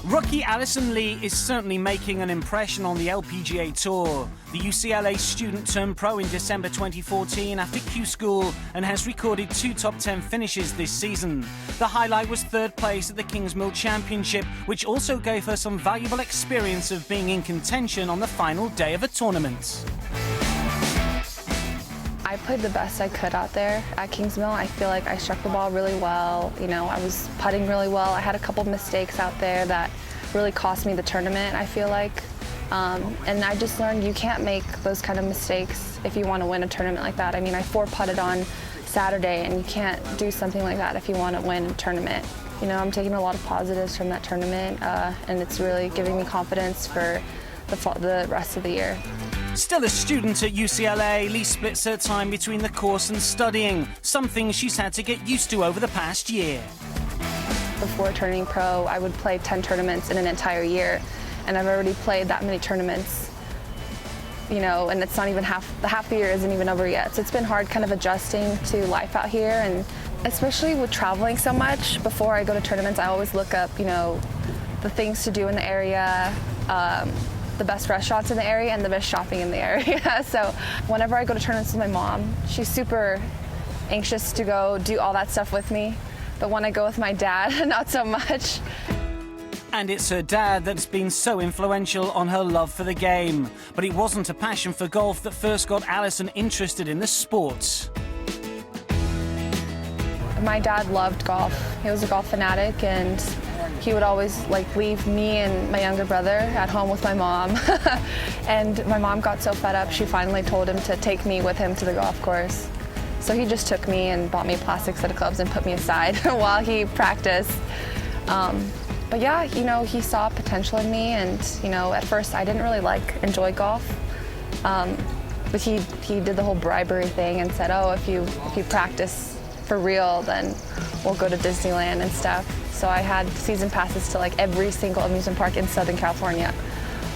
Rookie Alison Lee is certainly making an impression on the LPGA Tour. The UCLA student turned pro in December 2014 after Q School and has recorded 2 top 10 finishes this season. The highlight was 3rd place at the Kingsmill Championship, which also gave her some valuable experience of being in contention on the final day of a tournament. I played the best I could out there at Kingsmill. I feel like I struck the ball really well. I was putting really well. I had a couple mistakes out there that really cost me the tournament, I feel like. And I just learned you can't make those kind of mistakes if you want to win a tournament like that. I mean, I 4-putted on Saturday, and you can't do something like that if you want to win a tournament. I'm taking a lot of positives from that tournament, and it's really giving me confidence for the rest of the year. Still a student at UCLA, Lee splits her time between the course and studying, something she's had to get used to over the past year. Before turning pro, I would play 10 tournaments in an entire year, and I've already played that many tournaments, and it's not even half the year isn't even over yet. So it's been hard kind of adjusting to life out here, and especially with traveling so much. Before I go to tournaments, I always look up, the things to do in the area, the best restaurants in the area and the best shopping in the area. So whenever I go to tournaments with my mom, she's super anxious to go do all that stuff with me. But when I go with my dad, not so much. And it's her dad that's been so influential on her love for the game. But it wasn't a passion for golf that first got Alison interested in the sport. My dad loved golf. He was a golf fanatic, and he would always leave me and my younger brother at home with my mom. And my mom got so fed up, she finally told him to take me with him to the golf course. So he just took me and bought me a plastic set of clubs and put me aside while he practiced. But yeah, he saw potential in me, and at first I didn't really enjoy golf. But he did the whole bribery thing and said, oh, if you practice for real, then we'll go to Disneyland and stuff. So I had season passes to every single amusement park in Southern California.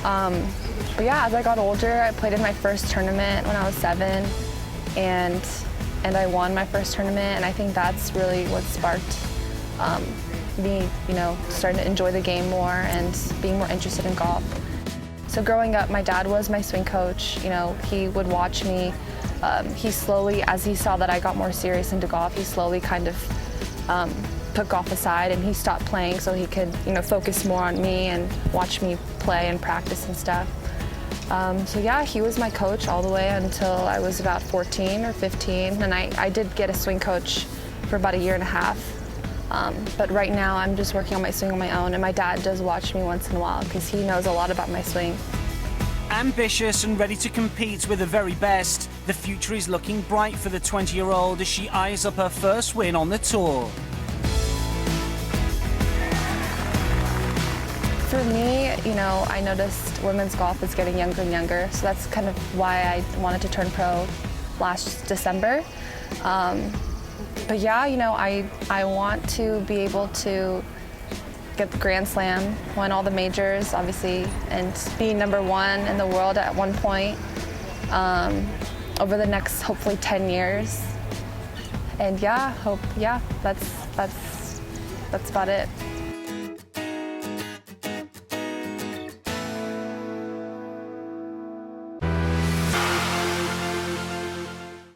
But yeah, as I got older, I played in my first tournament when I was 7, and I won my first tournament, and I think that's really what sparked me, starting to enjoy the game more and being more interested in golf. So growing up, my dad was my swing coach. He would watch me. He slowly, as he saw that I got more serious into golf, he slowly kind of put golf aside, and he stopped playing so he could, focus more on me and watch me play and practice and stuff. So yeah, he was my coach all the way until I was about 14 or 15, and I did get a swing coach for about 1.5 years. But right now I'm just working on my swing on my own, and my dad does watch me once in a while because he knows a lot about my swing. Ambitious and ready to compete with the very best, the future is looking bright for the 20-year-old as she eyes up her first win on the tour. For me, I noticed women's golf is getting younger and younger, so that's kind of why I wanted to turn pro last December. But yeah, I want to be able to get the Grand Slam, win all the majors, obviously, and be #1 in the world at one point over the next, hopefully, 10 years. And yeah, that's about it.